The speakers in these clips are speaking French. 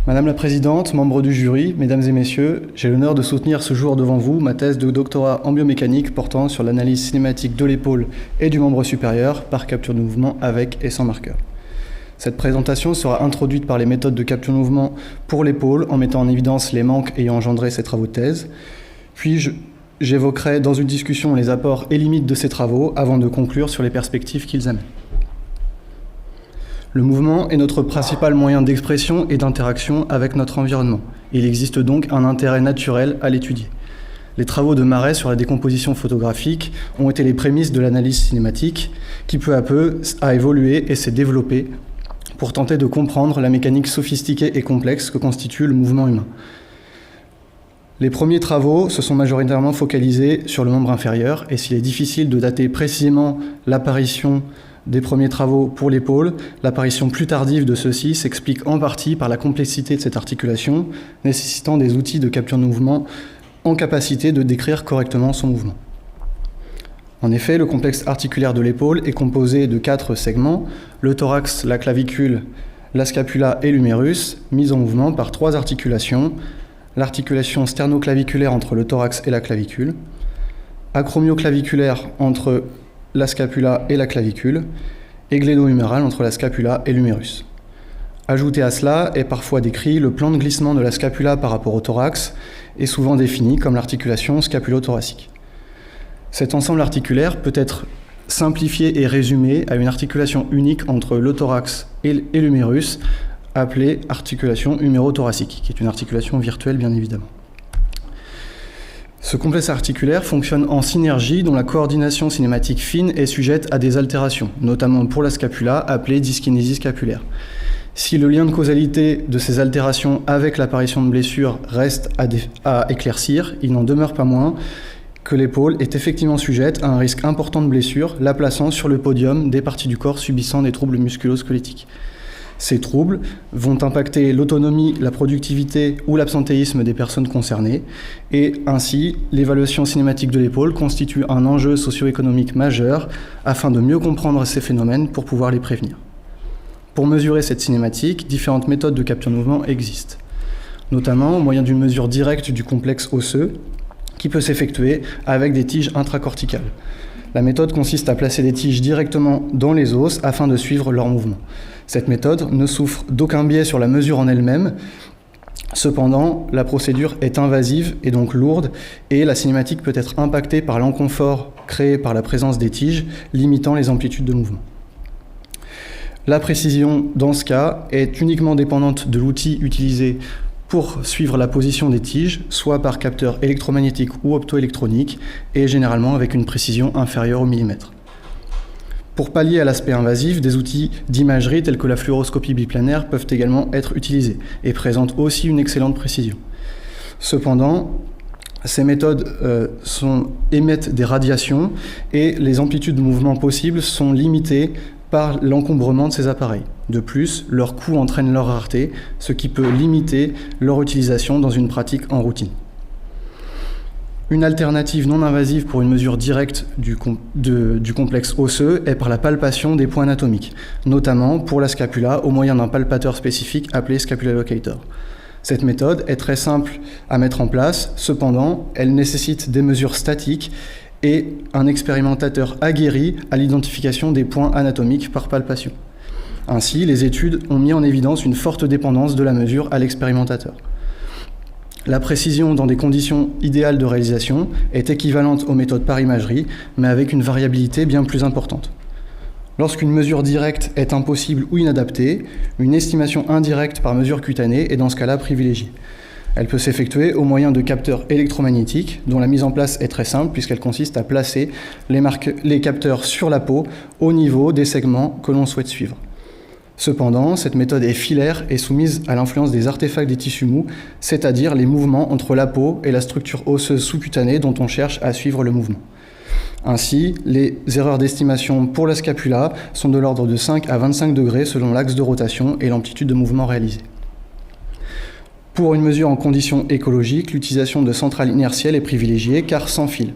Madame la Présidente, membres du jury, Mesdames et Messieurs, j'ai l'honneur de soutenir ce jour devant vous ma thèse de doctorat en biomécanique portant sur l'analyse cinématique de l'épaule et du membre supérieur par capture de mouvement avec et sans marqueur. Cette présentation sera introduite par les méthodes de capture de mouvement pour l'épaule en mettant en évidence les manques ayant engendré ces travaux de thèse. Puis j'évoquerai dans une discussion les apports et limites de ces travaux avant de conclure sur les perspectives qu'ils amènent. Le mouvement est notre principal moyen d'expression et d'interaction avec notre environnement. Il existe donc un intérêt naturel à l'étudier. Les travaux de Marais sur la décomposition photographique ont été les prémices de l'analyse cinématique qui peu à peu a évolué et s'est développée pour tenter de comprendre la mécanique sophistiquée et complexe que constitue le mouvement humain. Les premiers travaux se sont majoritairement focalisés sur le membre inférieur et s'il est difficile de dater précisément l'apparition des premiers travaux pour l'épaule, l'apparition plus tardive de ceux-ci s'explique en partie par la complexité de cette articulation, nécessitant des outils de capture de mouvement en capacité de décrire correctement son mouvement. En effet, le complexe articulaire de l'épaule est composé de 4 segments, le thorax, la clavicule, la scapula et l'humérus, mis en mouvement par 3 articulations, l'articulation sternoclaviculaire entre le thorax et la clavicule, acromioclaviculaire entre la scapula et la clavicule, et gléno-huméral entre la scapula et l'humérus. Ajouté à cela est parfois décrit le plan de glissement de la scapula par rapport au thorax, et souvent défini comme l'articulation scapulo-thoracique. Cet ensemble articulaire peut être simplifié et résumé à une articulation unique entre le thorax et l'humérus, appelée articulation huméro-thoracique, qui est une articulation virtuelle bien évidemment. Ce complexe articulaire fonctionne en synergie dont la coordination cinématique fine est sujette à des altérations, notamment pour la scapula, appelée dyskinésie scapulaire. Si le lien de causalité de ces altérations avec l'apparition de blessures reste à éclaircir, il n'en demeure pas moins que l'épaule est effectivement sujette à un risque important de blessure, la plaçant sur le podium des parties du corps subissant des troubles musculo-squelettiques. Ces troubles vont impacter l'autonomie, la productivité ou l'absentéisme des personnes concernées et ainsi l'évaluation cinématique de l'épaule constitue un enjeu socio-économique majeur afin de mieux comprendre ces phénomènes pour pouvoir les prévenir. Pour mesurer cette cinématique, différentes méthodes de capture de mouvement existent, notamment au moyen d'une mesure directe du complexe osseux qui peut s'effectuer avec des tiges intracorticales. La méthode consiste à placer des tiges directement dans les os afin de suivre leur mouvement. Cette méthode ne souffre d'aucun biais sur la mesure en elle-même. Cependant, la procédure est invasive et donc lourde et la cinématique peut être impactée par l'inconfort créé par la présence des tiges, limitant les amplitudes de mouvement. La précision, dans ce cas, est uniquement dépendante de l'outil utilisé pour suivre la position des tiges, soit par capteur électromagnétique ou optoélectronique, et généralement avec une précision inférieure au millimètre. Pour pallier à l'aspect invasif, des outils d'imagerie tels que la fluoroscopie biplanaire peuvent également être utilisés et présentent aussi une excellente précision. Cependant, ces méthodes émettent des radiations et les amplitudes de mouvement possibles sont limitées par l'encombrement de ces appareils. De plus, leur coût entraîne leur rareté, ce qui peut limiter leur utilisation dans une pratique en routine. Une alternative non invasive pour une mesure directe du complexe osseux est par la palpation des points anatomiques, notamment pour la scapula au moyen d'un palpateur spécifique appelé scapula locator. Cette méthode est très simple à mettre en place, cependant, elle nécessite des mesures statiques et un expérimentateur aguerri à l'identification des points anatomiques par palpation. Ainsi, les études ont mis en évidence une forte dépendance de la mesure à l'expérimentateur. La précision dans des conditions idéales de réalisation est équivalente aux méthodes par imagerie, mais avec une variabilité bien plus importante. Lorsqu'une mesure directe est impossible ou inadaptée, une estimation indirecte par mesure cutanée est dans ce cas-là privilégiée. Elle peut s'effectuer au moyen de capteurs électromagnétiques, dont la mise en place est très simple puisqu'elle consiste à placer les capteurs sur la peau au niveau des segments que l'on souhaite suivre. Cependant, cette méthode est filaire et soumise à l'influence des artefacts des tissus mous, c'est-à-dire les mouvements entre la peau et la structure osseuse sous-cutanée dont on cherche à suivre le mouvement. Ainsi, les erreurs d'estimation pour la scapula sont de l'ordre de 5 à 25 degrés selon l'axe de rotation et l'amplitude de mouvement réalisée. Pour une mesure en conditions écologiques, l'utilisation de centrales inertielles est privilégiée car sans fil.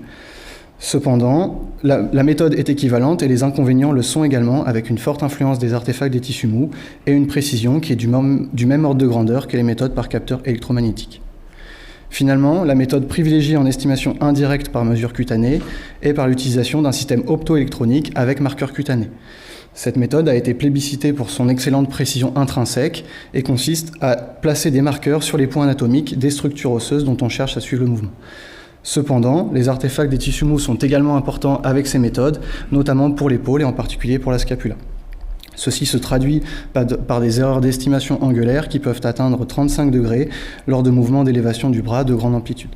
Cependant, la méthode est équivalente et les inconvénients le sont également, avec une forte influence des artefacts des tissus mous et une précision qui est du même ordre de grandeur que les méthodes par capteur électromagnétique. Finalement, la méthode privilégiée en estimation indirecte par mesure cutanée est par l'utilisation d'un système optoélectronique avec marqueur cutané. Cette méthode a été plébiscitée pour son excellente précision intrinsèque et consiste à placer des marqueurs sur les points anatomiques des structures osseuses dont on cherche à suivre le mouvement. Cependant, les artefacts des tissus mous sont également importants avec ces méthodes, notamment pour l'épaule et en particulier pour la scapula. Ceci se traduit par des erreurs d'estimation angulaire qui peuvent atteindre 35 degrés lors de mouvements d'élévation du bras de grande amplitude.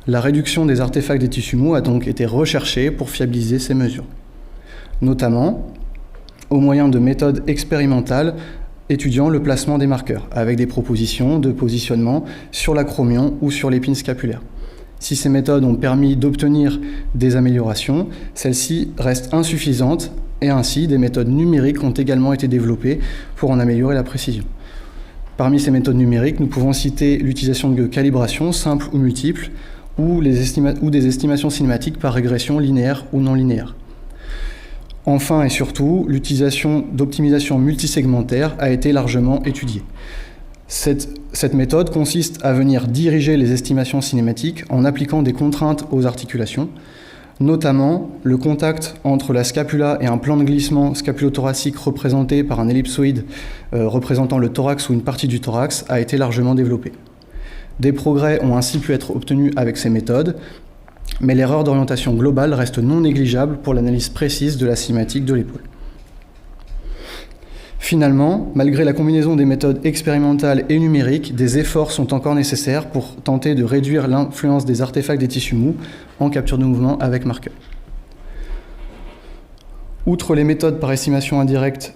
La réduction des artefacts des tissus mous a donc été recherchée pour fiabiliser ces mesures, notamment au moyen de méthodes expérimentales étudiant le placement des marqueurs, avec des propositions de positionnement sur l'acromion ou sur l'épine scapulaire. Si ces méthodes ont permis d'obtenir des améliorations, celles-ci restent insuffisantes et ainsi des méthodes numériques ont également été développées pour en améliorer la précision. Parmi ces méthodes numériques, nous pouvons citer l'utilisation de calibration simples ou multiples ou des estimations cinématiques par régression linéaire ou non linéaire. Enfin et surtout, l'utilisation d'optimisation multisegmentaire a été largement étudiée. Cette méthode consiste à venir diriger les estimations cinématiques en appliquant des contraintes aux articulations, notamment le contact entre la scapula et un plan de glissement scapulothoracique représenté par un ellipsoïde représentant le thorax ou une partie du thorax a été largement développé. Des progrès ont ainsi pu être obtenus avec ces méthodes, mais l'erreur d'orientation globale reste non négligeable pour l'analyse précise de la cinématique de l'épaule. Finalement, malgré la combinaison des méthodes expérimentales et numériques, des efforts sont encore nécessaires pour tenter de réduire l'influence des artefacts des tissus mous en capture de mouvement avec marqueur. Outre les méthodes par estimation indirecte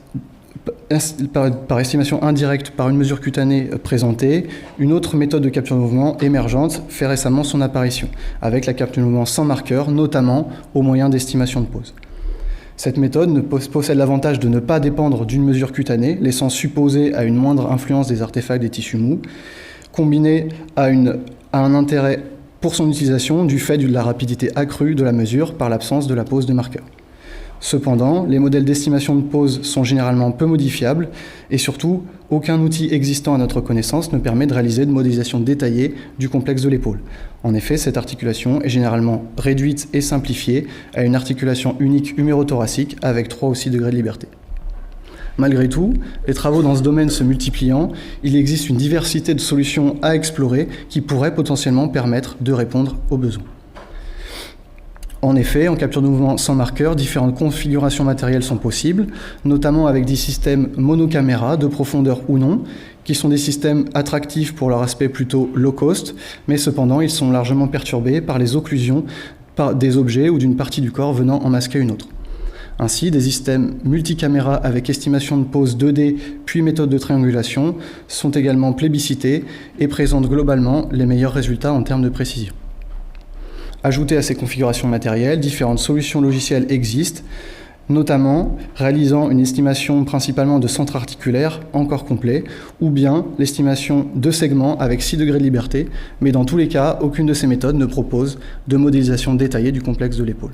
par une mesure cutanée présentée, une autre méthode de capture de mouvement émergente fait récemment son apparition, avec la capture de mouvement sans marqueur, notamment au moyen d'estimation de pose. Cette méthode possède l'avantage de ne pas dépendre d'une mesure cutanée, laissant supposer à une moindre influence des artefacts des tissus mous, combinée à un intérêt pour son utilisation du fait de la rapidité accrue de la mesure par l'absence de la pose de marqueur. Cependant, les modèles d'estimation de pose sont généralement peu modifiables et surtout, aucun outil existant à notre connaissance ne permet de réaliser de modélisation détaillée du complexe de l'épaule. En effet, cette articulation est généralement réduite et simplifiée à une articulation unique humérothoracique avec 3 ou 6 degrés de liberté. Malgré tout, les travaux dans ce domaine se multipliant, il existe une diversité de solutions à explorer qui pourraient potentiellement permettre de répondre aux besoins. En effet, en capture de mouvement sans marqueur, différentes configurations matérielles sont possibles, notamment avec des systèmes monocaméra, de profondeur ou non, qui sont des systèmes attractifs pour leur aspect plutôt low cost, mais cependant ils sont largement perturbés par les occlusions des objets ou d'une partie du corps venant en masquer une autre. Ainsi, des systèmes multicaméra avec estimation de pose 2D puis méthode de triangulation sont également plébiscités et présentent globalement les meilleurs résultats en termes de précision. Ajoutées à ces configurations matérielles, différentes solutions logicielles existent, notamment réalisant une estimation principalement de centre articulaire encore complet, ou bien l'estimation de segments avec 6 degrés de liberté, mais dans tous les cas, aucune de ces méthodes ne propose de modélisation détaillée du complexe de l'épaule.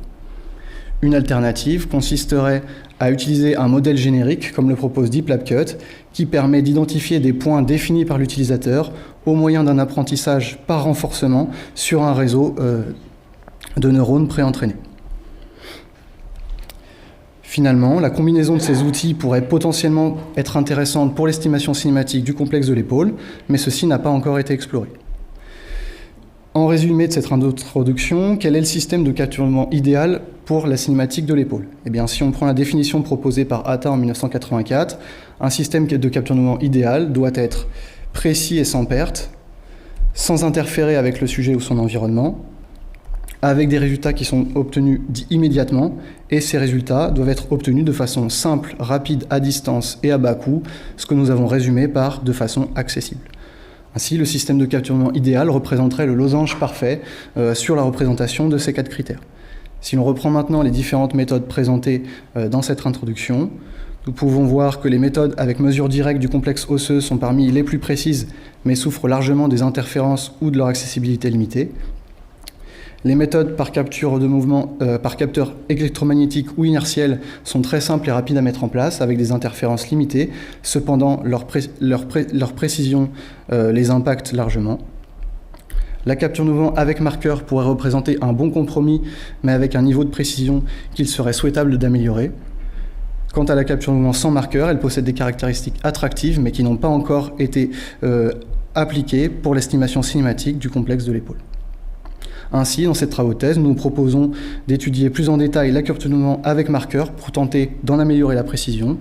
Une alternative consisterait à utiliser un modèle générique, comme le propose DeepLabCut, qui permet d'identifier des points définis par l'utilisateur au moyen d'un apprentissage par renforcement sur un réseau de neurones préentraînés. Finalement, la combinaison de ces outils pourrait potentiellement être intéressante pour l'estimation cinématique du complexe de l'épaule, mais ceci n'a pas encore été exploré. En résumé de cette introduction, quel est le système de capture de mouvement idéal pour la cinématique de l'épaule ? Eh bien, si on prend la définition proposée par Atta en 1984, un système de capture de mouvement idéal doit être précis et sans perte, sans interférer avec le sujet ou son environnement, avec des résultats qui sont obtenus immédiatement, et ces résultats doivent être obtenus de façon simple, rapide, à distance et à bas coût, ce que nous avons résumé par de façon accessible. Ainsi, le système de capture de mouvement idéal représenterait le losange parfait sur la représentation de ces 4 critères. Si l'on reprend maintenant les différentes méthodes présentées dans cette introduction, nous pouvons voir que les méthodes avec mesure directe du complexe osseux sont parmi les plus précises, mais souffrent largement des interférences ou de leur accessibilité limitée. Les méthodes par capture de mouvement par capteur électromagnétique ou inertiel sont très simples et rapides à mettre en place avec des interférences limitées. Cependant, leur précision les impacte largement. La capture de mouvement avec marqueur pourrait représenter un bon compromis, mais avec un niveau de précision qu'il serait souhaitable d'améliorer. Quant à la capture de mouvement sans marqueur, elle possède des caractéristiques attractives, mais qui n'ont pas encore été appliquées pour l'estimation cinématique du complexe de l'épaule. Ainsi, dans cette travaux de thèse, nous proposons d'étudier plus en détail la capture de mouvement avec marqueur pour tenter d'en améliorer la précision,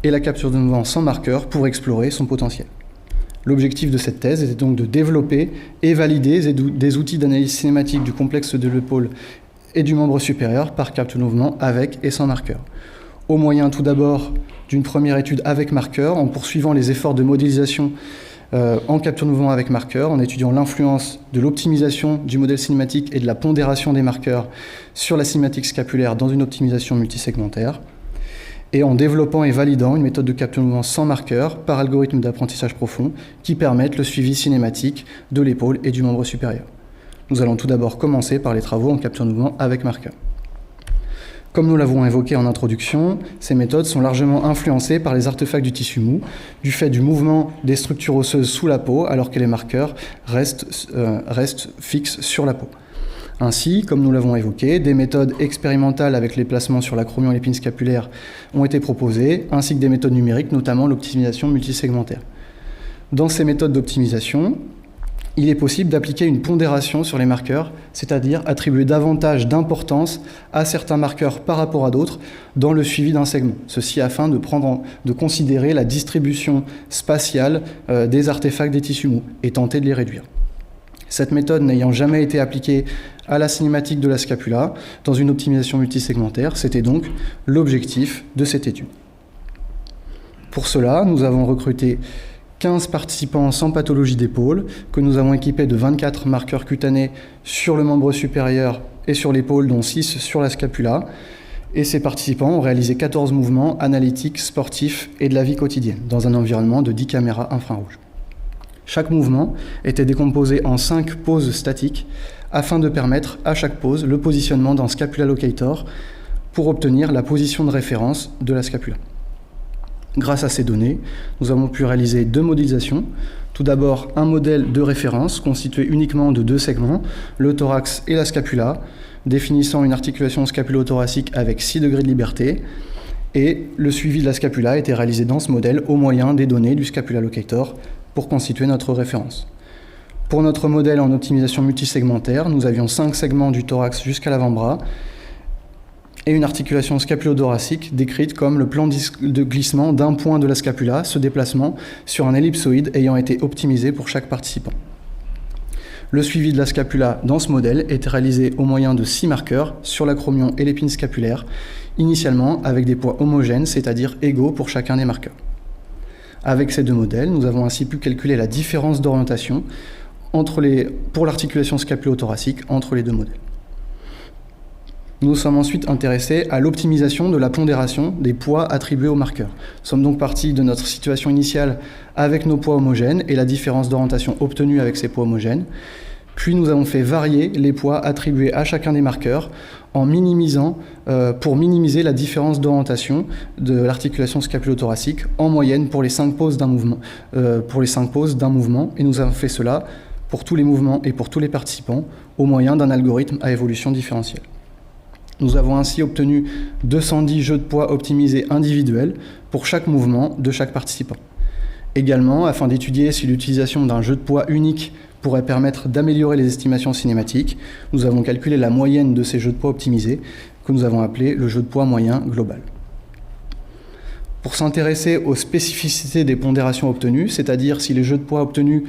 et la capture de mouvement sans marqueur pour explorer son potentiel. L'objectif de cette thèse était donc de développer et valider des outils d'analyse cinématique du complexe de l'épaule et du membre supérieur par capture de mouvement avec et sans marqueur. Au moyen tout d'abord d'une première étude avec marqueur, en poursuivant les efforts de modélisation en capture de mouvement avec marqueur, en étudiant l'influence de l'optimisation du modèle cinématique et de la pondération des marqueurs sur la cinématique scapulaire dans une optimisation multisegmentaire, et en développant et validant une méthode de capture de mouvement sans marqueur par algorithme d'apprentissage profond qui permettent le suivi cinématique de l'épaule et du membre supérieur. Nous allons tout d'abord commencer par les travaux en capture de mouvement avec marqueur. Comme nous l'avons évoqué en introduction, ces méthodes sont largement influencées par les artefacts du tissu mou, du fait du mouvement des structures osseuses sous la peau, alors que les marqueurs restent fixes sur la peau. Ainsi, comme nous l'avons évoqué, des méthodes expérimentales avec les placements sur l'acromion et l'épine scapulaire ont été proposées, ainsi que des méthodes numériques, notamment l'optimisation multisegmentaire. Dans ces méthodes d'optimisation, il est possible d'appliquer une pondération sur les marqueurs, c'est-à-dire attribuer davantage d'importance à certains marqueurs par rapport à d'autres dans le suivi d'un segment. Ceci afin de considérer la distribution spatiale des artefacts des tissus mous et tenter de les réduire. Cette méthode n'ayant jamais été appliquée à la cinématique de la scapula dans une optimisation multisegmentaire, c'était donc l'objectif de cette étude. Pour cela, nous avons recruté 15 participants sans pathologie d'épaule, que nous avons équipés de 24 marqueurs cutanés sur le membre supérieur et sur l'épaule, dont 6 sur la scapula. Et ces participants ont réalisé 14 mouvements analytiques, sportifs et de la vie quotidienne, dans un environnement de 10 caméras infrarouges. Chaque mouvement était décomposé en 5 pauses statiques, afin de permettre à chaque pause le positionnement d'un scapula locator pour obtenir la position de référence de la scapula. Grâce à ces données, nous avons pu réaliser 2 modélisations. Tout d'abord, un modèle de référence constitué uniquement de 2 segments, le thorax et la scapula, définissant une articulation scapulo-thoracique avec 6 degrés de liberté. Et le suivi de la scapula a été réalisé dans ce modèle au moyen des données du scapula locator pour constituer notre référence. Pour notre modèle en optimisation multisegmentaire, nous avions 5 segments du thorax jusqu'à l'avant-bras, et une articulation scapulo-thoracique décrite comme le plan de glissement d'un point de la scapula, ce déplacement sur un ellipsoïde ayant été optimisé pour chaque participant. Le suivi de la scapula dans ce modèle était réalisé au moyen de 6 marqueurs sur l'acromion et l'épine scapulaire, initialement avec des poids homogènes, c'est-à-dire égaux pour chacun des marqueurs. Avec ces 2 modèles, nous avons ainsi pu calculer la différence d'orientation pour l'articulation scapulo-thoracique entre les 2 modèles. Nous sommes ensuite intéressés à l'optimisation de la pondération des poids attribués aux marqueurs. Nous sommes donc partis de notre situation initiale avec nos poids homogènes et la différence d'orientation obtenue avec ces poids homogènes. Puis nous avons fait varier les poids attribués à chacun des marqueurs pour minimiser la différence d'orientation de l'articulation scapulo-thoracique en moyenne pour les 5 pauses d'un mouvement. Et nous avons fait cela pour tous les mouvements et pour tous les participants au moyen d'un algorithme à évolution différentielle. Nous avons ainsi obtenu 210 jeux de poids optimisés individuels pour chaque mouvement de chaque participant. Également, afin d'étudier si l'utilisation d'un jeu de poids unique pourrait permettre d'améliorer les estimations cinématiques, nous avons calculé la moyenne de ces jeux de poids optimisés, que nous avons appelé le jeu de poids moyen global. Pour s'intéresser aux spécificités des pondérations obtenues, c'est-à-dire si les jeux de poids obtenus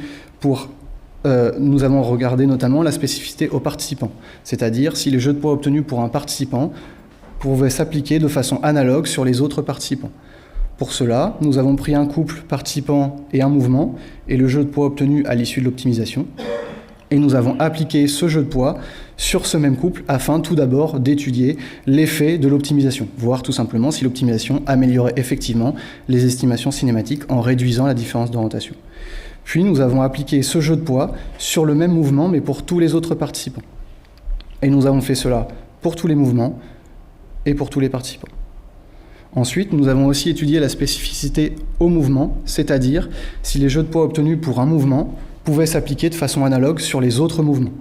nous avons regardé notamment la spécificité aux participants, c'est-à-dire si les jeux de poids obtenus pour un participant pouvaient s'appliquer de façon analogue sur les autres participants. Pour cela, nous avons pris un couple participant et un mouvement, et le jeu de poids obtenu à l'issue de l'optimisation, et nous avons appliqué ce jeu de poids sur ce même couple afin tout d'abord d'étudier l'effet de l'optimisation, voir tout simplement si l'optimisation améliorait effectivement les estimations cinématiques en réduisant la différence d'orientation. Puis nous avons appliqué ce jeu de poids sur le même mouvement, mais pour tous les autres participants. Et nous avons fait cela pour tous les mouvements et pour tous les participants. Ensuite, nous avons aussi étudié la spécificité au mouvement, c'est-à-dire si les jeux de poids obtenus pour un mouvement pouvaient s'appliquer de façon analogue sur les autres mouvements.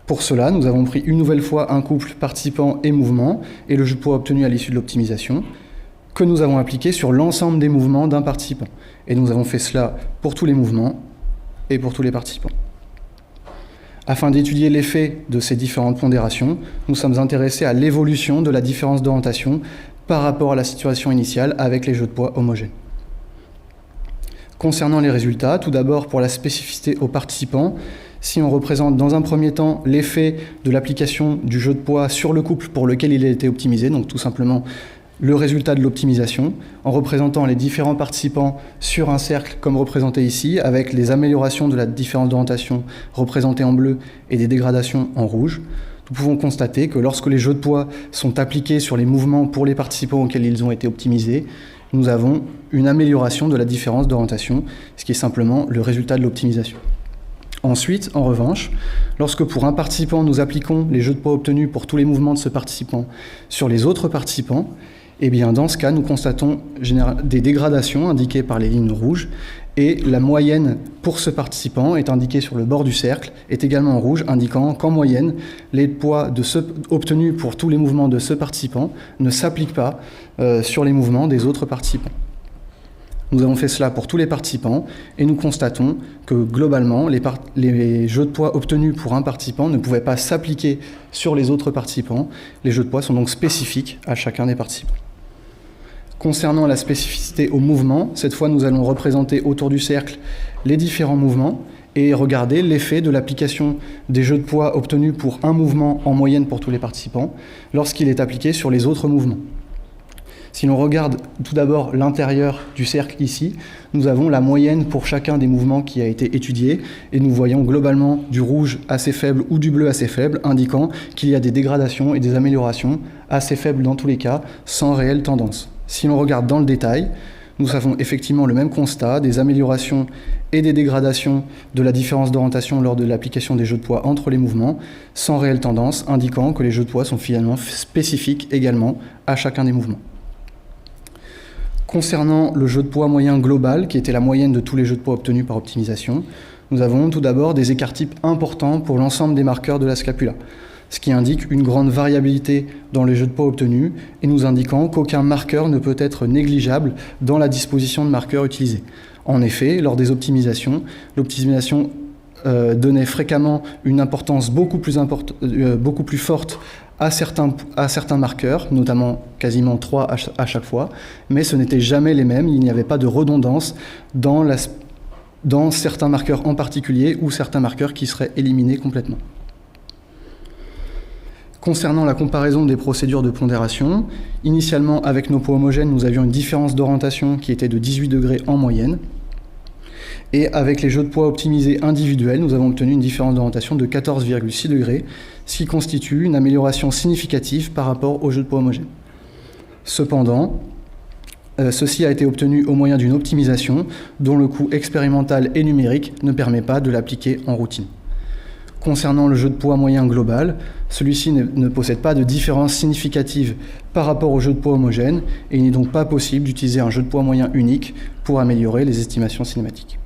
Pour cela, nous avons pris une nouvelle fois un couple participant et mouvement et le jeu de poids obtenu à l'issue de l'optimisation que nous avons appliqué sur l'ensemble des mouvements d'un participant. Et nous avons fait cela pour tous les mouvements et pour tous les participants. Afin d'étudier l'effet de ces différentes pondérations, nous sommes intéressés à l'évolution de la différence d'orientation par rapport à la situation initiale avec les jeux de poids homogènes. Concernant les résultats, tout d'abord pour la spécificité aux participants, si on représente dans un premier temps l'effet de l'application du jeu de poids sur le couple pour lequel il a été optimisé, donc tout simplement le résultat de l'optimisation, en représentant les différents participants sur un cercle comme représenté ici, avec les améliorations de la différence d'orientation représentées en bleu et des dégradations en rouge, nous pouvons constater que lorsque les jeux de poids sont appliqués sur les mouvements pour les participants auxquels ils ont été optimisés, nous avons une amélioration de la différence d'orientation, ce qui est simplement le résultat de l'optimisation. Ensuite, en revanche, lorsque pour un participant nous appliquons les jeux de poids obtenus pour tous les mouvements de ce participant sur les autres participants, eh bien dans ce cas, nous constatons des dégradations indiquées par les lignes rouges et la moyenne pour ce participant est indiquée sur le bord du cercle, est également en rouge, indiquant qu'en moyenne, les poids obtenus pour tous les mouvements de ce participant ne s'appliquent pas sur les mouvements des autres participants. Nous avons fait cela pour tous les participants et nous constatons que globalement, les jeux de poids obtenus pour un participant ne pouvaient pas s'appliquer sur les autres participants. Les jeux de poids sont donc spécifiques à chacun des participants. Concernant la spécificité au mouvement, cette fois nous allons représenter autour du cercle les différents mouvements et regarder l'effet de l'application des jeux de poids obtenus pour un mouvement en moyenne pour tous les participants lorsqu'il est appliqué sur les autres mouvements. Si l'on regarde tout d'abord l'intérieur du cercle ici, nous avons la moyenne pour chacun des mouvements qui a été étudié et nous voyons globalement du rouge assez faible ou du bleu assez faible, indiquant qu'il y a des dégradations et des améliorations assez faibles dans tous les cas, sans réelle tendance. Si l'on regarde dans le détail, nous avons effectivement le même constat, des améliorations et des dégradations de la différence d'orientation lors de l'application des jeux de poids entre les mouvements, sans réelle tendance, indiquant que les jeux de poids sont finalement spécifiques également à chacun des mouvements. Concernant le jeu de poids moyen global, qui était la moyenne de tous les jeux de poids obtenus par optimisation, nous avons tout d'abord des écarts types importants pour l'ensemble des marqueurs de la scapula, ce qui indique une grande variabilité dans les jeux de poids obtenus et nous indiquant qu'aucun marqueur ne peut être négligeable dans la disposition de marqueurs utilisés. En effet, lors des optimisations, l'optimisation donnait fréquemment une importance beaucoup plus forte à certains marqueurs, notamment quasiment 3 à chaque fois, mais ce n'étaient jamais les mêmes, il n'y avait pas de redondance dans certains marqueurs en particulier ou certains marqueurs qui seraient éliminés complètement. Concernant la comparaison des procédures de pondération, initialement avec nos poids homogènes, nous avions une différence d'orientation qui était de 18 degrés en moyenne. Et avec les jeux de poids optimisés individuels, nous avons obtenu une différence d'orientation de 14,6 degrés, ce qui constitue une amélioration significative par rapport aux jeux de poids homogènes. Cependant, ceci a été obtenu au moyen d'une optimisation dont le coût expérimental et numérique ne permet pas de l'appliquer en routine. Concernant le jeu de poids moyen global, celui-ci ne possède pas de différence significative par rapport au jeu de poids homogène et il n'est donc pas possible d'utiliser un jeu de poids moyen unique pour améliorer les estimations cinématiques.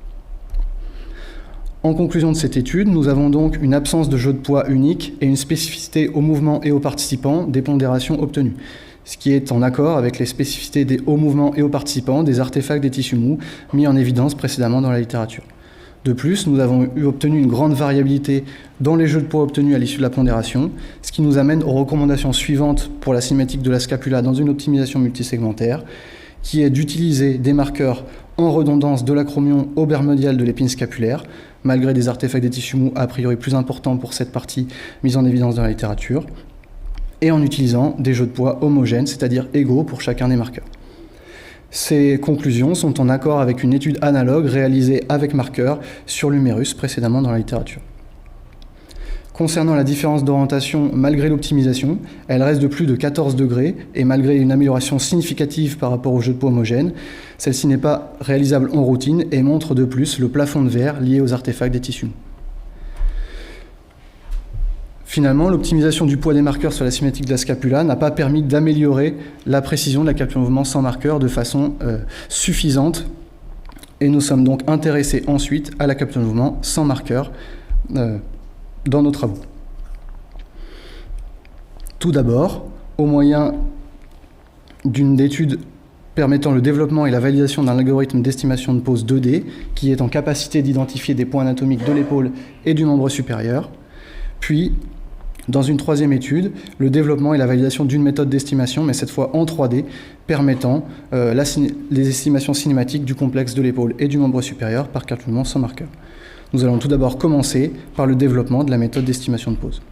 En conclusion de cette étude, nous avons donc une absence de jeu de poids unique et une spécificité aux mouvements et aux participants des pondérations obtenues, ce qui est en accord avec les spécificités aux mouvements et aux participants des artefacts des tissus mous mis en évidence précédemment dans la littérature. De plus, nous avons obtenu une grande variabilité dans les jeux de poids obtenus à l'issue de la pondération, ce qui nous amène aux recommandations suivantes pour la cinématique de la scapula dans une optimisation multisegmentaire, qui est d'utiliser des marqueurs en redondance de l'acromion obermedial de l'épine scapulaire, malgré des artefacts des tissus mous a priori plus importants pour cette partie mise en évidence dans la littérature, et en utilisant des jeux de poids homogènes, c'est-à-dire égaux pour chacun des marqueurs. Ces conclusions sont en accord avec une étude analogue réalisée avec marqueurs sur l'humérus précédemment dans la littérature. Concernant la différence d'orientation malgré l'optimisation, elle reste de plus de 14 degrés et malgré une amélioration significative par rapport au jeu de poids homogène, celle-ci n'est pas réalisable en routine et montre de plus le plafond de verre lié aux artefacts des tissus. Finalement, l'optimisation du poids des marqueurs sur la cinématique de la scapula n'a pas permis d'améliorer la précision de la capture de mouvement sans marqueur de façon suffisante, et nous sommes donc intéressés ensuite à la capture de mouvement sans marqueur dans nos travaux. Tout d'abord, au moyen d'une étude permettant le développement et la validation d'un algorithme d'estimation de pose 2D qui est en capacité d'identifier des points anatomiques de l'épaule et du membre supérieur. Puis, dans une troisième étude, le développement et la validation d'une méthode d'estimation, mais cette fois en 3D, permettant les estimations cinématiques du complexe de l'épaule et du membre supérieur par capture de mouvement sans marqueur. Nous allons tout d'abord commencer par le développement de la méthode d'estimation de pose.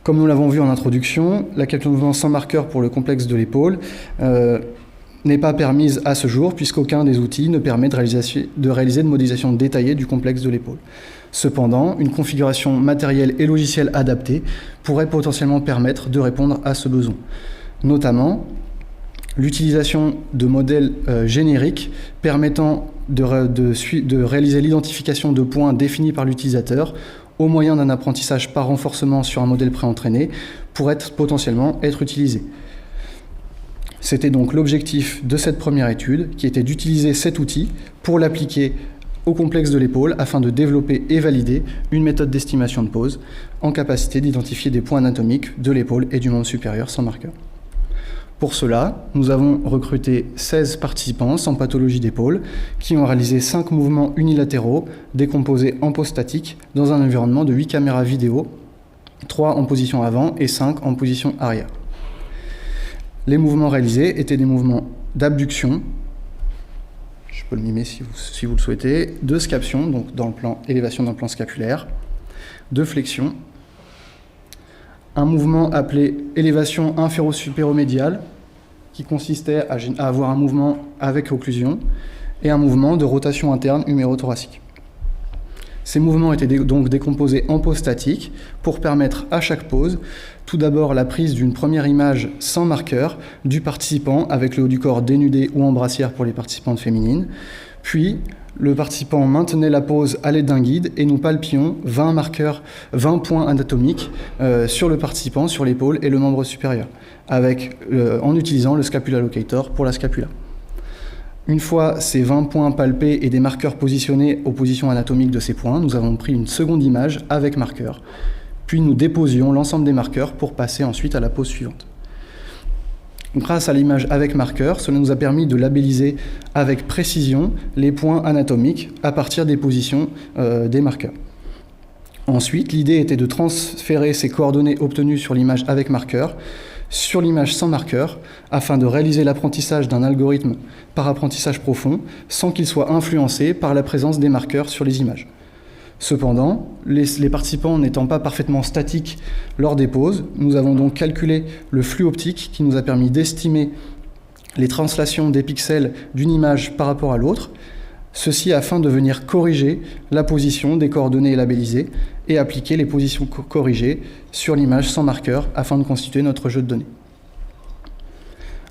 Comme nous l'avons vu en introduction, la capture de mouvement sans marqueur pour le complexe de l'épaule n'est pas permise à ce jour, puisqu'aucun des outils ne permet de réaliser de modélisation détaillée du complexe de l'épaule. Cependant, une configuration matérielle et logicielle adaptée pourrait potentiellement permettre de répondre à ce besoin. Notamment, l'utilisation de modèles génériques permettant de réaliser l'identification de points définis par l'utilisateur au moyen d'un apprentissage par renforcement sur un modèle préentraîné pourrait potentiellement être utilisé. C'était donc l'objectif de cette première étude, qui était d'utiliser cet outil pour l'appliquer au complexe de l'épaule afin de développer et valider une méthode d'estimation de pose en capacité d'identifier des points anatomiques de l'épaule et du membre supérieur sans marqueur. Pour cela, nous avons recruté 16 participants sans pathologie d'épaule qui ont réalisé 5 mouvements unilatéraux décomposés en pose statique dans un environnement de 8 caméras vidéo, 3 en position avant et 5 en position arrière. Les mouvements réalisés étaient des mouvements d'abduction, je peux le mimer si vous le souhaitez, de scaption, donc dans le plan élévation dans le plan scapulaire, de flexion, un mouvement appelé élévation inféro-supéromédiale, qui consistait à avoir un mouvement avec occlusion, et un mouvement de rotation interne huméro-thoracique. Ces mouvements étaient donc décomposés en pose statique pour permettre à chaque pose, tout d'abord la prise d'une première image sans marqueur du participant avec le haut du corps dénudé ou en brassière pour les participantes féminines, puis le participant maintenait la pose à l'aide d'un guide et nous palpions 20 points anatomiques sur le participant, sur l'épaule et le membre supérieur, en utilisant le scapula locator pour la scapula. Une fois ces 20 points palpés et des marqueurs positionnés aux positions anatomiques de ces points, nous avons pris une seconde image avec marqueur, puis nous déposions l'ensemble des marqueurs pour passer ensuite à la pose suivante. Grâce à l'image avec marqueur, cela nous a permis de labelliser avec précision les points anatomiques à partir des positions des marqueurs. Ensuite, l'idée était de transférer ces coordonnées obtenues sur l'image avec marqueur sur l'image sans marqueur afin de réaliser l'apprentissage d'un algorithme par apprentissage profond sans qu'il soit influencé par la présence des marqueurs sur les images. Cependant, les participants n'étant pas parfaitement statiques lors des poses, nous avons donc calculé le flux optique qui nous a permis d'estimer les translations des pixels d'une image par rapport à l'autre, ceci afin de venir corriger la position des coordonnées labellisées et appliquer les positions corrigées sur l'image sans marqueur afin de constituer notre jeu de données.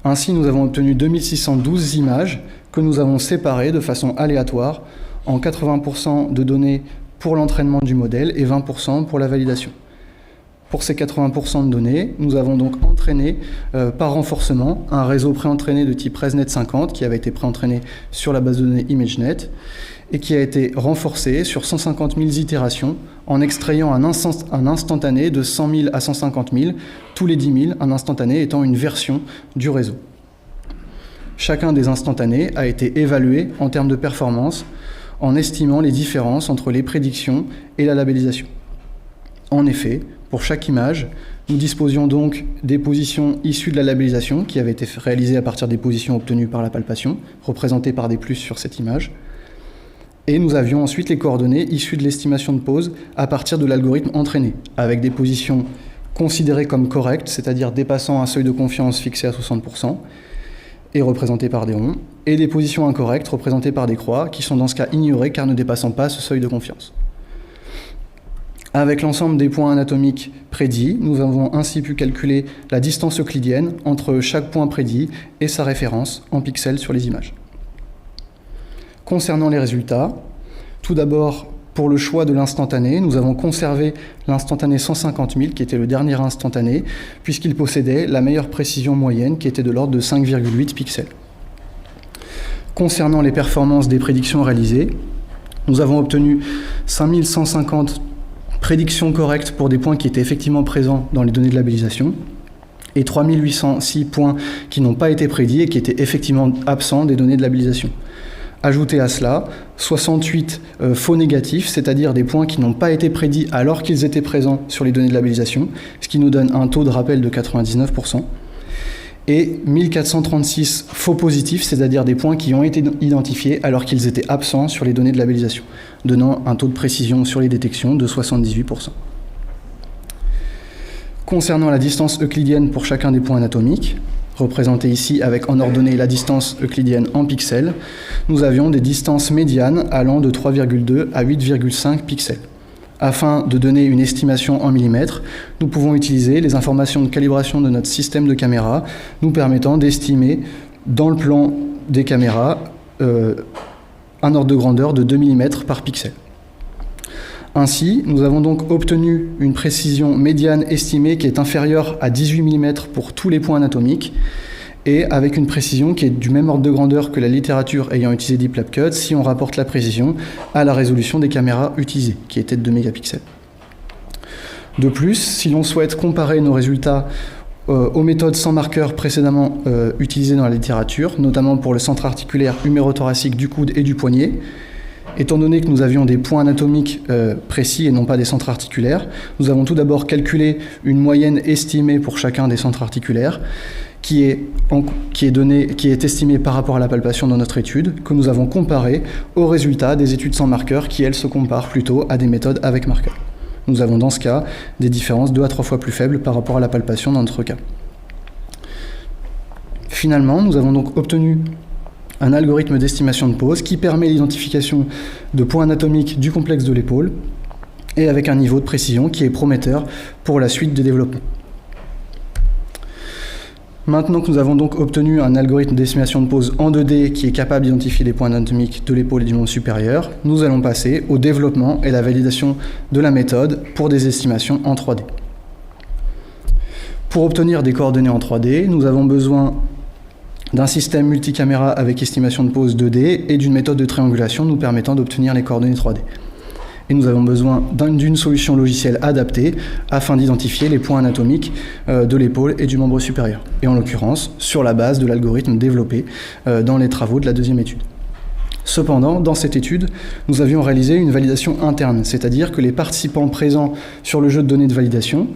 Ainsi, nous avons obtenu 2612 images que nous avons séparées de façon aléatoire en 80% de données pour l'entraînement du modèle et 20% pour la validation. Pour ces 80% de données, nous avons donc entraîné par renforcement un réseau préentraîné de type ResNet 50 qui avait été préentraîné sur la base de données ImageNet et qui a été renforcé sur 150 000 itérations en extrayant un instantané de 100 000 à 150 000, tous les 10 000, un instantané étant une version du réseau. Chacun des instantanés a été évalué en termes de performance en estimant les différences entre les prédictions et la labellisation. En effet, pour chaque image, nous disposions donc des positions issues de la labellisation qui avaient été réalisées à partir des positions obtenues par la palpation, représentées par des plus sur cette image. Et nous avions ensuite les coordonnées issues de l'estimation de pose à partir de l'algorithme entraîné, avec des positions considérées comme correctes, c'est-à-dire dépassant un seuil de confiance fixé à 60%, et représentées par des ronds, et des positions incorrectes représentées par des croix, qui sont dans ce cas ignorées car ne dépassant pas ce seuil de confiance. Avec l'ensemble des points anatomiques prédits, nous avons ainsi pu calculer la distance euclidienne entre chaque point prédit et sa référence en pixels sur les images. Concernant les résultats, tout d'abord, Pour le choix de l'instantané, nous avons conservé l'instantané 150 000, qui était le dernier instantané, puisqu'il possédait la meilleure précision moyenne, qui était de l'ordre de 5,8 pixels. Concernant les performances des prédictions réalisées, nous avons obtenu 5150 prédictions correctes pour des points qui étaient effectivement présents dans les données de labellisation, et 3806 points qui n'ont pas été prédits et qui étaient effectivement absents des données de labellisation. Ajoutez à cela 68 faux négatifs, c'est-à-dire des points qui n'ont pas été prédits alors qu'ils étaient présents sur les données de labellisation, ce qui nous donne un taux de rappel de 99%, et 1436 faux positifs, c'est-à-dire des points qui ont été identifiés alors qu'ils étaient absents sur les données de labellisation, donnant un taux de précision sur les détections de 78%. Concernant la distance euclidienne pour chacun des points anatomiques, représentée ici avec en ordonnée la distance euclidienne en pixels, nous avions des distances médianes allant de 3,2 à 8,5 pixels. Afin de donner une estimation en millimètres, nous pouvons utiliser les informations de calibration de notre système de caméra, nous permettant d'estimer dans le plan des caméras un ordre de grandeur de 2 mm par pixel. Ainsi, nous avons donc obtenu une précision médiane estimée qui est inférieure à 18 mm pour tous les points anatomiques et avec une précision qui est du même ordre de grandeur que la littérature ayant utilisé Deep Lab Cut si on rapporte la précision à la résolution des caméras utilisées, qui était de 2 mégapixels. De plus, si l'on souhaite comparer nos résultats aux méthodes sans marqueur précédemment utilisées dans la littérature, notamment pour le centre articulaire humérothoracique du coude et du poignet, étant donné que nous avions des points anatomiques précis et non pas des centres articulaires, nous avons tout d'abord calculé une moyenne estimée pour chacun des centres articulaires qui est estimée par rapport à la palpation dans notre étude, que nous avons comparé aux résultats des études sans marqueur qui, elles, se comparent plutôt à des méthodes avec marqueur. Nous avons dans ce cas des différences 2 à 3 fois plus faibles par rapport à la palpation dans notre cas. Finalement, nous avons donc obtenu un algorithme d'estimation de pose qui permet l'identification de points anatomiques du complexe de l'épaule et avec un niveau de précision qui est prometteur pour la suite des développements. Maintenant que nous avons donc obtenu un algorithme d'estimation de pose en 2D qui est capable d'identifier les points anatomiques de l'épaule et du membre supérieur, nous allons passer au développement et la validation de la méthode pour des estimations en 3D. Pour obtenir des coordonnées en 3D, nous avons besoin d'un système multicaméra avec estimation de pose 2D et d'une méthode de triangulation nous permettant d'obtenir les coordonnées 3D. Et nous avons besoin d'une solution logicielle adaptée afin d'identifier les points anatomiques de l'épaule et du membre supérieur, et en l'occurrence sur la base de l'algorithme développé dans les travaux de la deuxième étude. Cependant, dans cette étude, nous avions réalisé une validation interne, c'est-à-dire que les participants présents sur le jeu de données de validation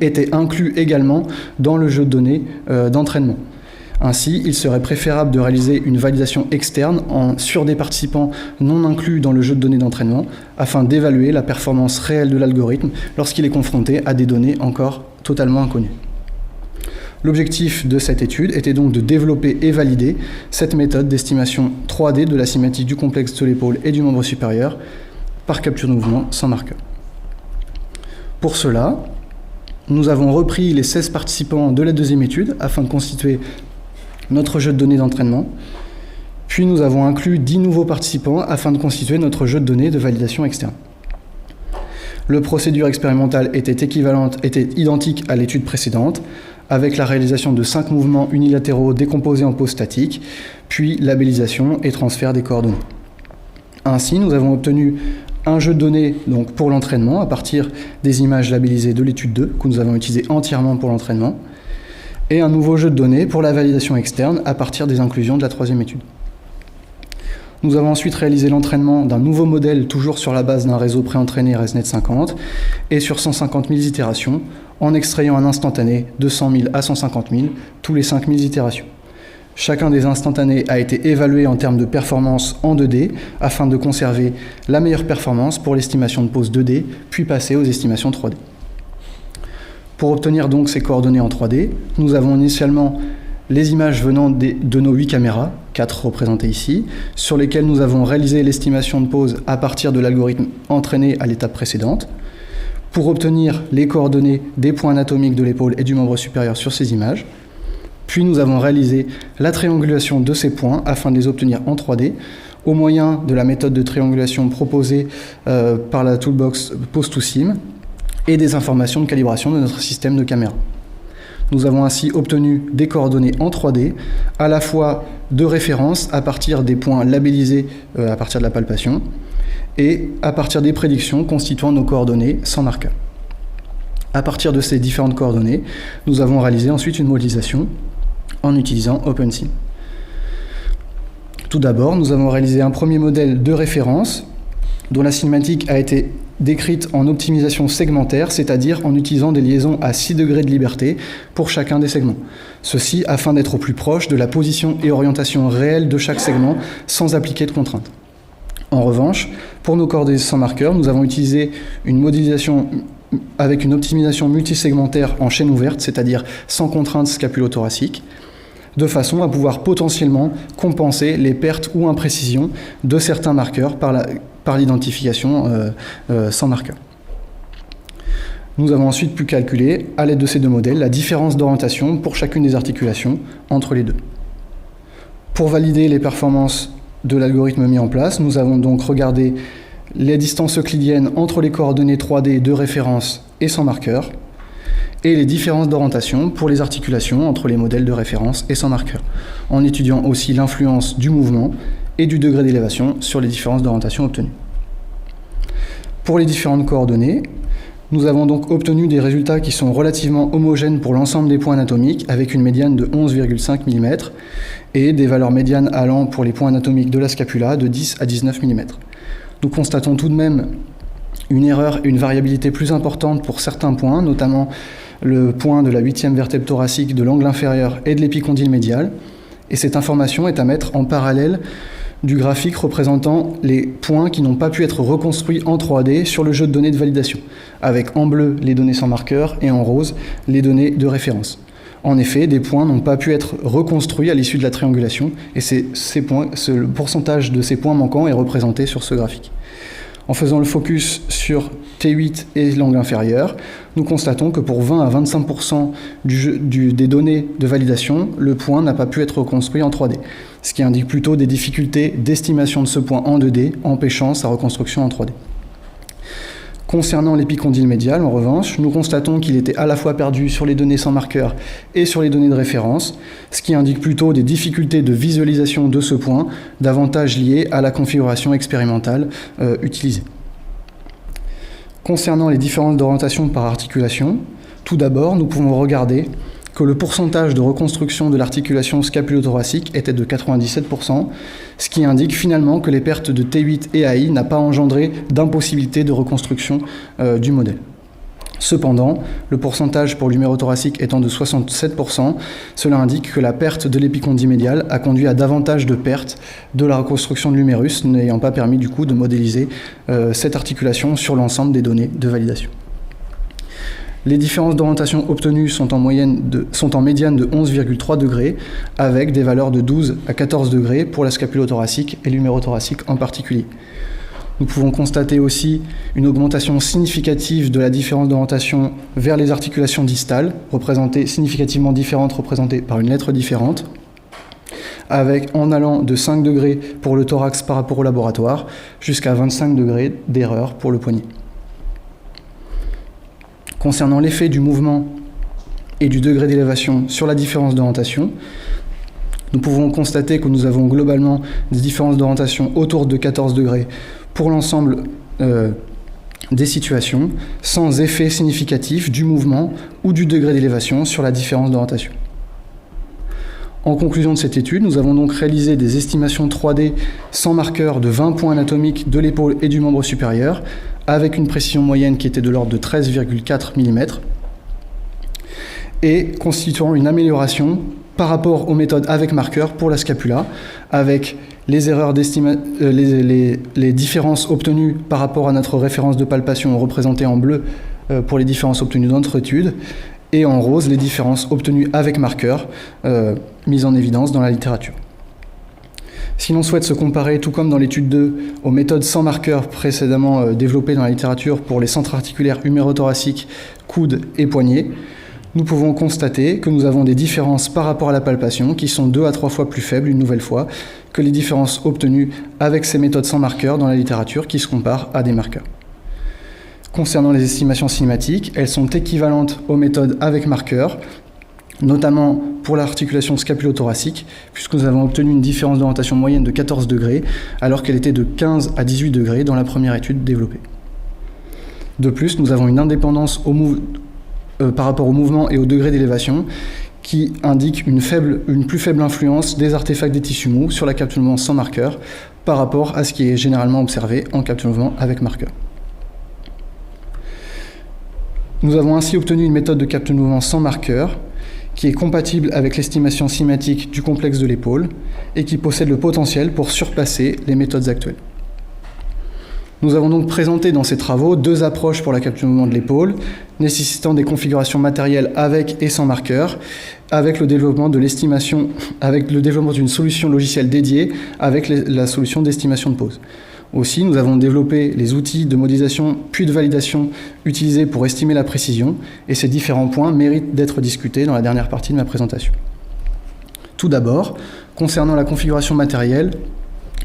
étaient inclus également dans le jeu de données d'entraînement. Ainsi, il serait préférable de réaliser une validation externe sur des participants non inclus dans le jeu de données d'entraînement afin d'évaluer la performance réelle de l'algorithme lorsqu'il est confronté à des données encore totalement inconnues. L'objectif de cette étude était donc de développer et valider cette méthode d'estimation 3D de la symétrie du complexe de l'épaule et du membre supérieur par capture de mouvement sans marqueur. Pour cela, nous avons repris les 16 participants de la deuxième étude afin de constituer notre jeu de données d'entraînement, puis nous avons inclus 10 nouveaux participants afin de constituer notre jeu de données de validation externe. Le procédure expérimentale était identique à l'étude précédente, avec la réalisation de 5 mouvements unilatéraux décomposés en pose statique, puis labellisation et transfert des coordonnées. Ainsi, nous avons obtenu un jeu de données donc, pour l'entraînement à partir des images labellisées de l'étude 2, que nous avons utilisées entièrement pour l'entraînement, et un nouveau jeu de données pour la validation externe à partir des inclusions de la troisième étude. Nous avons ensuite réalisé l'entraînement d'un nouveau modèle, toujours sur la base d'un réseau préentraîné ResNet 50, et sur 150 000 itérations, en extrayant un instantané de 100 000 à 150 000, tous les 5 000 itérations. Chacun des instantanés a été évalué en termes de performance en 2D, afin de conserver la meilleure performance pour l'estimation de pose 2D, puis passer aux estimations 3D. Pour obtenir donc ces coordonnées en 3D, nous avons initialement les images venant de nos 8 caméras, 4 représentées ici, sur lesquelles nous avons réalisé l'estimation de pose à partir de l'algorithme entraîné à l'étape précédente. Pour obtenir les coordonnées des points anatomiques de l'épaule et du membre supérieur sur ces images, puis nous avons réalisé la triangulation de ces points afin de les obtenir en 3D au moyen de la méthode de triangulation proposée par la toolbox Pose2Sim et des informations de calibration de notre système de caméra. Nous avons ainsi obtenu des coordonnées en 3D, à la fois de référence à partir des points labellisés à partir de la palpation et à partir des prédictions constituant nos coordonnées sans marqueur. À partir de ces différentes coordonnées, nous avons réalisé ensuite une modélisation en utilisant OpenSim. Tout d'abord, nous avons réalisé un premier modèle de référence dont la cinématique a été décrite en optimisation segmentaire, c'est-à-dire en utilisant des liaisons à 6 degrés de liberté pour chacun des segments. Ceci afin d'être au plus proche de la position et orientation réelle de chaque segment sans appliquer de contraintes. En revanche, pour nos coordonnées sans marqueur, nous avons utilisé une modélisation avec une optimisation multisegmentaire en chaîne ouverte, c'est-à-dire sans contrainte scapulo-thoracique, de façon à pouvoir potentiellement compenser les pertes ou imprécisions de certains marqueurs par l'identification sans marqueur. Nous avons ensuite pu calculer, à l'aide de ces deux modèles, la différence d'orientation pour chacune des articulations entre les deux. Pour valider les performances de l'algorithme mis en place, nous avons donc regardé les distances euclidiennes entre les coordonnées 3D de référence et sans marqueur, et les différences d'orientation pour les articulations entre les modèles de référence et sans marqueur, en étudiant aussi l'influence du mouvement et du degré d'élévation sur les différences d'orientation obtenues. Pour les différentes coordonnées, nous avons donc obtenu des résultats qui sont relativement homogènes pour l'ensemble des points anatomiques, avec une médiane de 11,5 mm et des valeurs médianes allant pour les points anatomiques de la scapula de 10 à 19 mm. Nous constatons tout de même une erreur et une variabilité plus importante pour certains points, notamment le point de la 8e vertèbre thoracique, de l'angle inférieur et de l'épicondyle médial. Et cette information est à mettre en parallèle du graphique représentant les points qui n'ont pas pu être reconstruits en 3D sur le jeu de données de validation, avec en bleu les données sans marqueur et en rose les données de référence. En effet, des points n'ont pas pu être reconstruits à l'issue de la triangulation, et le pourcentage de ces points manquants est représenté sur ce graphique. En faisant le focus sur T8 et l'angle inférieur, nous constatons que pour 20 à 25% des données de validation, le point n'a pas pu être reconstruit en 3D, ce qui indique plutôt des difficultés d'estimation de ce point en 2D, empêchant sa reconstruction en 3D. Concernant l'épicondyle médial, en revanche, nous constatons qu'il était à la fois perdu sur les données sans marqueur et sur les données de référence, ce qui indique plutôt des difficultés de visualisation de ce point, davantage liées à la configuration expérimentale utilisée. Concernant les différences d'orientation par articulation, tout d'abord, nous pouvons regarder que le pourcentage de reconstruction de l'articulation scapulo-thoracique était de 97%, ce qui indique finalement que les pertes de T8 et AI n'ont pas engendré d'impossibilité de reconstruction du modèle. Cependant, le pourcentage pour l'humérothoracique étant de 67%, cela indique que la perte de l'épicondyle médial a conduit à davantage de pertes de la reconstruction de l'humérus, n'ayant pas permis du coup de modéliser cette articulation sur l'ensemble des données de validation. Les différences d'orientation obtenues sont en médiane de 11,3 degrés, avec des valeurs de 12 à 14 degrés pour la scapulothoracique et l'humérothoracique en particulier. Nous pouvons constater aussi une augmentation significative de la différence d'orientation vers les articulations distales, significativement différentes, représentées par une lettre différente, en allant de 5 degrés pour le thorax par rapport au laboratoire, jusqu'à 25 degrés d'erreur pour le poignet. Concernant l'effet du mouvement et du degré d'élévation sur la différence d'orientation, nous pouvons constater que nous avons globalement des différences d'orientation autour de 14 degrés pour l'ensemble des situations, sans effet significatif du mouvement ou du degré d'élévation sur la différence d'orientation. En conclusion de cette étude, nous avons donc réalisé des estimations 3D sans marqueur de 20 points anatomiques de l'épaule et du membre supérieur, avec une précision moyenne qui était de l'ordre de 13,4 mm, et constituant une amélioration par rapport aux méthodes avec marqueur pour la scapula, avec les erreurs les différences obtenues par rapport à notre référence de palpation représentées en bleu pour les différences obtenues dans notre étude, et en rose les différences obtenues avec marqueur, mises en évidence dans la littérature. Si l'on souhaite se comparer, tout comme dans l'étude 2, aux méthodes sans marqueur précédemment développées dans la littérature pour les centres articulaires humérothoraciques, coudes et poignets, nous pouvons constater que nous avons des différences par rapport à la palpation qui sont 2 à 3 fois plus faibles une nouvelle fois que les différences obtenues avec ces méthodes sans marqueur dans la littérature qui se comparent à des marqueurs. Concernant les estimations cinématiques, elles sont équivalentes aux méthodes avec marqueur, notamment pour l'articulation scapulo-thoracique, puisque nous avons obtenu une différence d'orientation moyenne de 14 degrés, alors qu'elle était de 15 à 18 degrés dans la première étude développée. De plus, nous avons une indépendance par rapport au mouvement et au degré d'élévation qui indique une plus faible influence des artefacts des tissus mous sur la capture de mouvement sans marqueur par rapport à ce qui est généralement observé en capture de mouvement avec marqueur. Nous avons ainsi obtenu une méthode de capture de mouvement sans marqueur qui est compatible avec l'estimation cinématique du complexe de l'épaule et qui possède le potentiel pour surpasser les méthodes actuelles. Nous avons donc présenté dans ces travaux 2 approches pour la capture de mouvement de l'épaule, nécessitant des configurations matérielles avec et sans marqueur, avec le développement de l'estimation, avec le développement d'une solution logicielle dédiée avec la solution d'estimation de pose. Aussi, nous avons développé les outils de modélisation puis de validation utilisés pour estimer la précision, et ces différents points méritent d'être discutés dans la dernière partie de ma présentation. Tout d'abord, concernant la configuration matérielle,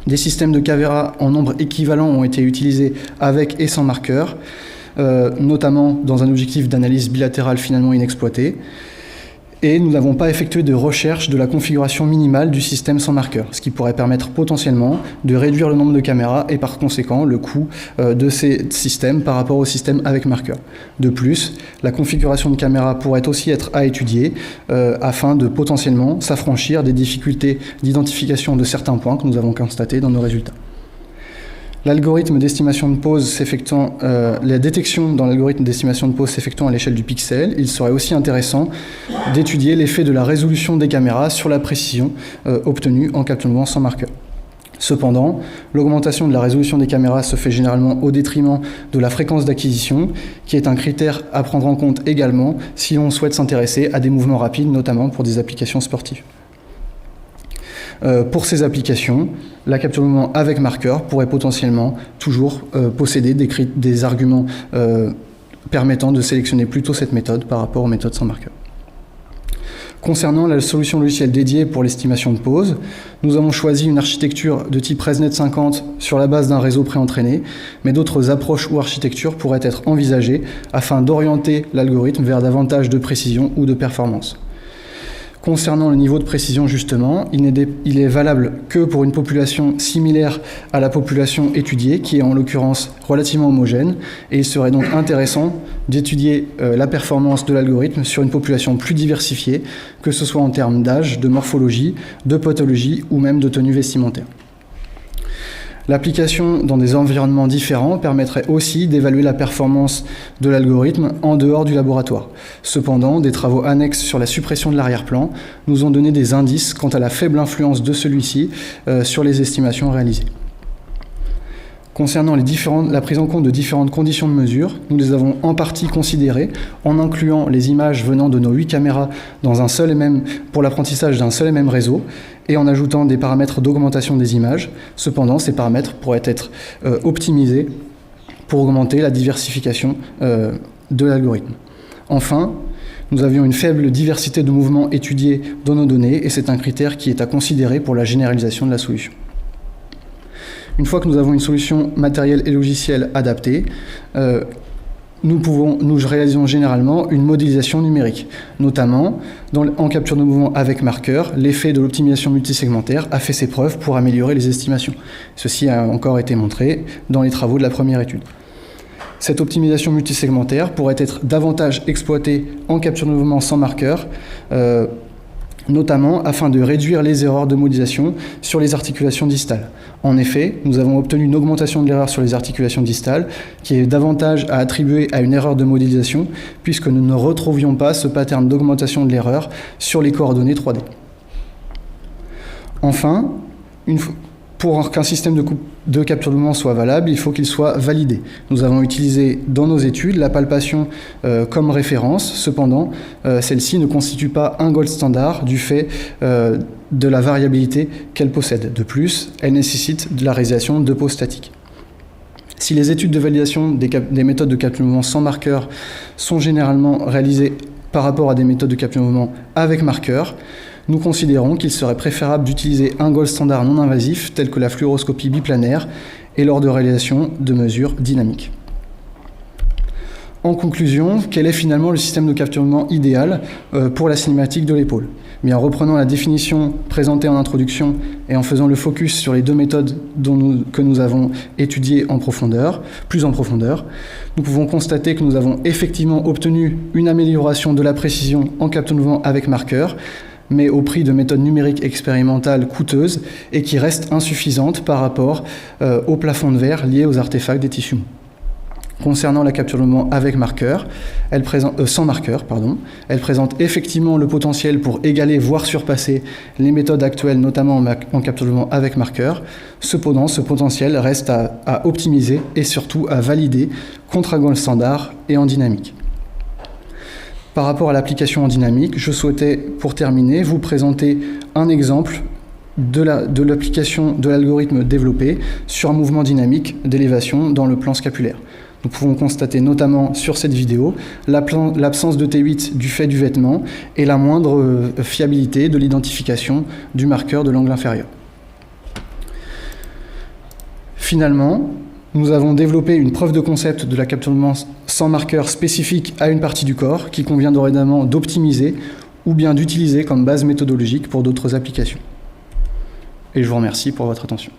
des systèmes de caméras en nombre équivalent ont été utilisés avec et sans marqueur, notamment dans un objectif d'analyse bilatérale finalement inexploité. Et nous n'avons pas effectué de recherche de la configuration minimale du système sans marqueur, ce qui pourrait permettre potentiellement de réduire le nombre de caméras et par conséquent le coût de ces systèmes par rapport au système avec marqueur. De plus, la configuration de caméra pourrait aussi être à étudier afin de potentiellement s'affranchir des difficultés d'identification de certains points que nous avons constatés dans nos résultats. L'algorithme d'estimation de pose s'effectuant, la détection dans l'algorithme d'estimation de pose s'effectuant à l'échelle du pixel, il serait aussi intéressant d'étudier l'effet de la résolution des caméras sur la précision obtenue en capture de mouvement sans marqueur. Cependant, l'augmentation de la résolution des caméras se fait généralement au détriment de la fréquence d'acquisition, qui est un critère à prendre en compte également si l'on souhaite s'intéresser à des mouvements rapides, notamment pour des applications sportives. Pour ces applications, la capture de mouvement avec marqueur pourrait potentiellement toujours posséder des arguments permettant de sélectionner plutôt cette méthode par rapport aux méthodes sans marqueur. Concernant la solution logicielle dédiée pour l'estimation de pose, nous avons choisi une architecture de type ResNet 50 sur la base d'un réseau préentraîné, mais d'autres approches ou architectures pourraient être envisagées afin d'orienter l'algorithme vers davantage de précision ou de performance. Concernant le niveau de précision, justement, il est valable que pour une population similaire à la population étudiée, qui est en l'occurrence relativement homogène, et il serait donc intéressant d'étudier la performance de l'algorithme sur une population plus diversifiée, que ce soit en termes d'âge, de morphologie, de pathologie ou même de tenue vestimentaire. L'application dans des environnements différents permettrait aussi d'évaluer la performance de l'algorithme en dehors du laboratoire. Cependant, des travaux annexes sur la suppression de l'arrière-plan nous ont donné des indices quant à la faible influence de celui-ci sur les estimations réalisées. Concernant la prise en compte de différentes conditions de mesure, nous les avons en partie considérées en incluant les images venant de nos 8 caméras dans pour l'apprentissage d'un seul et même réseau et en ajoutant des paramètres d'augmentation des images. Cependant, ces paramètres pourraient être optimisés pour augmenter la diversification de l'algorithme. Enfin, nous avions une faible diversité de mouvements étudiés dans nos données et c'est un critère qui est à considérer pour la généralisation de la solution. Une fois que nous avons une solution matérielle et logicielle adaptée, nous réalisons généralement une modélisation numérique. Notamment, en capture de mouvement avec marqueur, l'effet de l'optimisation multisegmentaire a fait ses preuves pour améliorer les estimations. Ceci a encore été montré dans les travaux de la première étude. Cette optimisation multisegmentaire pourrait être davantage exploitée en capture de mouvement sans marqueur, notamment afin de réduire les erreurs de modélisation sur les articulations distales. En effet, nous avons obtenu une augmentation de l'erreur sur les articulations distales qui est davantage à attribuer à une erreur de modélisation puisque nous ne retrouvions pas ce pattern d'augmentation de l'erreur sur les coordonnées 3D. Enfin, pour qu'un système de capture de mouvement soit valable, il faut qu'il soit validé. Nous avons utilisé dans nos études la palpation comme référence. Cependant, celle-ci ne constitue pas un gold standard du fait de la variabilité qu'elle possède. De plus, elle nécessite de la réalisation de poses statiques. Si les études de validation des méthodes de capture de mouvement sans marqueur sont généralement réalisées par rapport à des méthodes de capture de mouvement avec marqueur, nous considérons qu'il serait préférable d'utiliser un gold standard non invasif tel que la fluoroscopie biplanaire et lors de réalisation de mesures dynamiques. En conclusion, quel est finalement le système de capture de mouvement idéal pour la cinématique de l'épaule ? Bien, en reprenant la définition présentée en introduction et en faisant le focus sur les deux méthodes que nous avons étudiées plus en profondeur, nous pouvons constater que nous avons effectivement obtenu une amélioration de la précision en capture de mouvement avec marqueur, mais au prix de méthodes numériques expérimentales coûteuses et qui restent insuffisantes par rapport au plafond de verre lié aux artefacts des tissus mous. Concernant la capture de mouvement avec marqueur, sans marqueur, elle présente effectivement le potentiel pour égaler, voire surpasser les méthodes actuelles, notamment en capture de mouvement avec marqueur. Cependant, ce potentiel reste à optimiser et surtout à valider contre un gold standard et en dynamique. Par rapport à l'application en dynamique, je souhaitais, pour terminer, vous présenter un exemple de l'application de l'algorithme développé sur un mouvement dynamique d'élévation dans le plan scapulaire. Nous pouvons constater notamment sur cette vidéo l'absence de T8 du fait du vêtement et la moindre fiabilité de l'identification du marqueur de l'angle inférieur. Finalement, nous avons développé une preuve de concept de la capture de mouvement sans marqueur spécifique à une partie du corps qui convient dorénavant d'optimiser ou bien d'utiliser comme base méthodologique pour d'autres applications. Et je vous remercie pour votre attention.